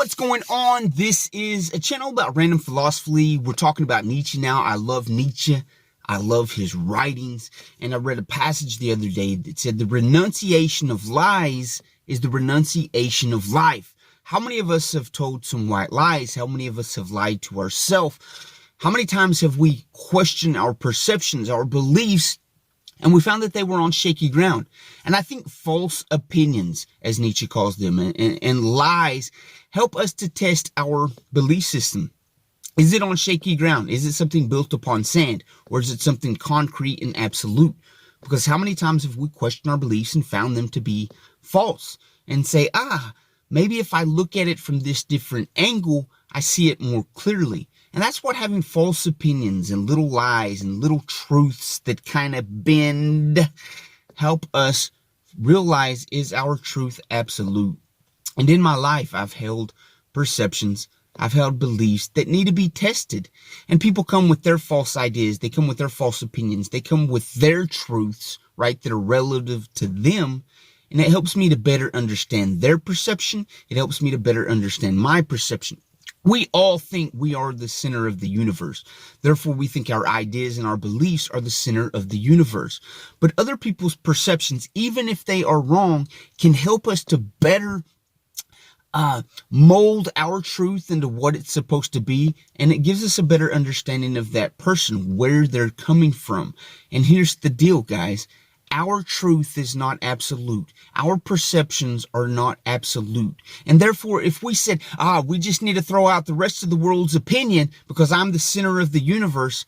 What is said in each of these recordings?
What's going on? This is a channel about random philosophy. We're talking about Nietzsche now. I love Nietzsche. I love his writings. And I read a passage the other day that said the renunciation of lies is the renunciation of life. How many of us have told some white lies? How many of us have lied to ourselves? How many times have we questioned our perceptions, our beliefs, and we found that they were on shaky ground? And I think false opinions, as Nietzsche calls them, and lies help us to test our belief system. Is it on shaky ground? Is it something built upon sand? Or is it something concrete and absolute? Because how many times have we questioned our beliefs and found them to be false? And say, maybe if I look at it from this different angle, I see it more clearly. And that's what having false opinions and little lies and little truths that kind of bend help us realize, is our truth absolute? And in my life, I've held perceptions, I've held beliefs that need to be tested. And people come with their false ideas, they come with their false opinions, they come with their truths, right, that are relative to them. And it helps me to better understand their perception. It helps me to better understand my perception. We all think we are the center of the universe. Therefore, we think our ideas and our beliefs are the center of the universe. But other people's perceptions, even if they are wrong, can help us to better mold our truth into what it's supposed to be. And it gives us a better understanding of that person, where they're coming from. And here's the deal, guys. Our truth is not absolute. Our perceptions are not absolute. And therefore, if we said, we just need to throw out the rest of the world's opinion because I'm the center of the universe,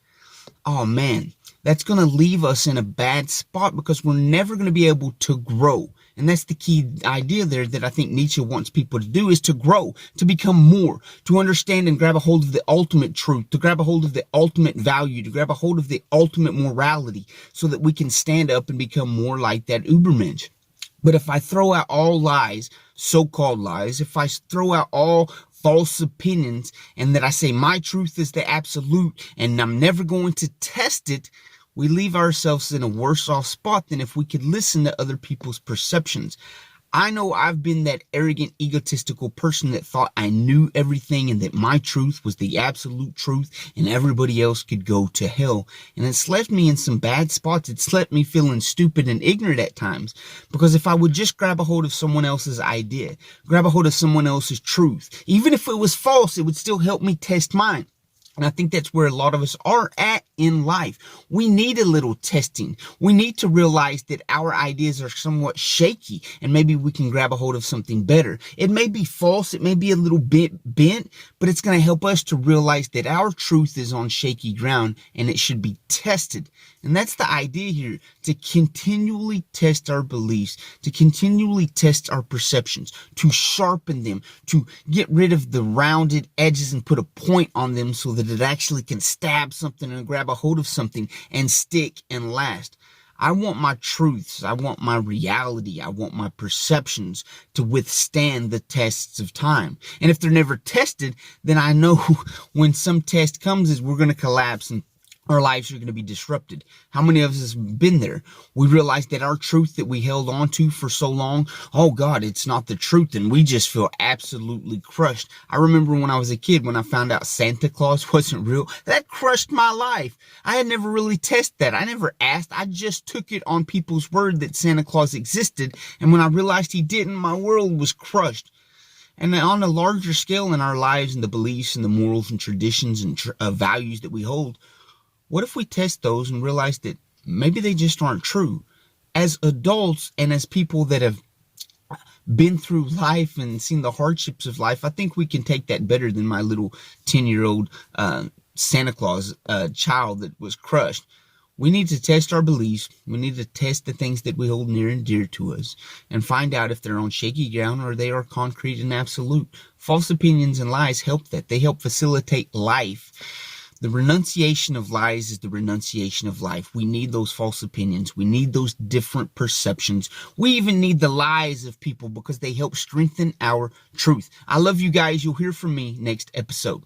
oh man, that's going to leave us in a bad spot because we're never going to be able to grow. And that's the key idea there that I think Nietzsche wants people to do, is to grow, to become more, to understand and grab a hold of the ultimate truth, to grab a hold of the ultimate value, to grab a hold of the ultimate morality so that we can stand up and become more like that Ubermensch. But if I throw out all lies, so-called lies, if I throw out all false opinions and that I say my truth is the absolute and I'm never going to test it, we leave ourselves in a worse off spot than if we could listen to other people's perceptions. I know I've been that arrogant, egotistical person that thought I knew everything and that my truth was the absolute truth and everybody else could go to hell. And it's left me in some bad spots. It's left me feeling stupid and ignorant at times. Because if I would just grab a hold of someone else's idea, grab a hold of someone else's truth, even if it was false, it would still help me test mine. And I think that's where a lot of us are at in life. We need a little testing. We need to realize that our ideas are somewhat shaky and maybe we can grab a hold of something better. It may be false. It may be a little bit bent, but it's going to help us to realize that our truth is on shaky ground and it should be tested. And that's the idea here, to continually test our beliefs, to continually test our perceptions, to sharpen them, to get rid of the rounded edges and put a point on them so that it actually can stab something and grab a hold of something and stick and last. I want my truths, I want my reality, I want my perceptions to withstand the tests of time. And if they're never tested, then I know when some test comes is we're going to collapse and our lives are going to be disrupted. How many of us have been there? We realized that our truth that we held on to for so long, oh God, it's not the truth, and we just feel absolutely crushed. I remember when I was a kid, when I found out Santa Claus wasn't real, that crushed my life. I had never really tested that. I never asked. I just took it on people's word that Santa Claus existed, and when I realized he didn't, my world was crushed. And on a larger scale in our lives and the beliefs and the morals and traditions and values that we hold, what if we test those and realize that maybe they just aren't true? As adults and as people that have been through life and seen the hardships of life, I think we can take that better than my little 10-year-old Santa Claus child that was crushed. We need to test our beliefs. We need to test the things that we hold near and dear to us and find out if they're on shaky ground or they are concrete and absolute. False opinions and lies help that. They help facilitate life. The renunciation of lies is the renunciation of life. We need those false opinions. We need those different perceptions. We even need the lies of people because they help strengthen our truth. I love you guys. You'll hear from me next episode.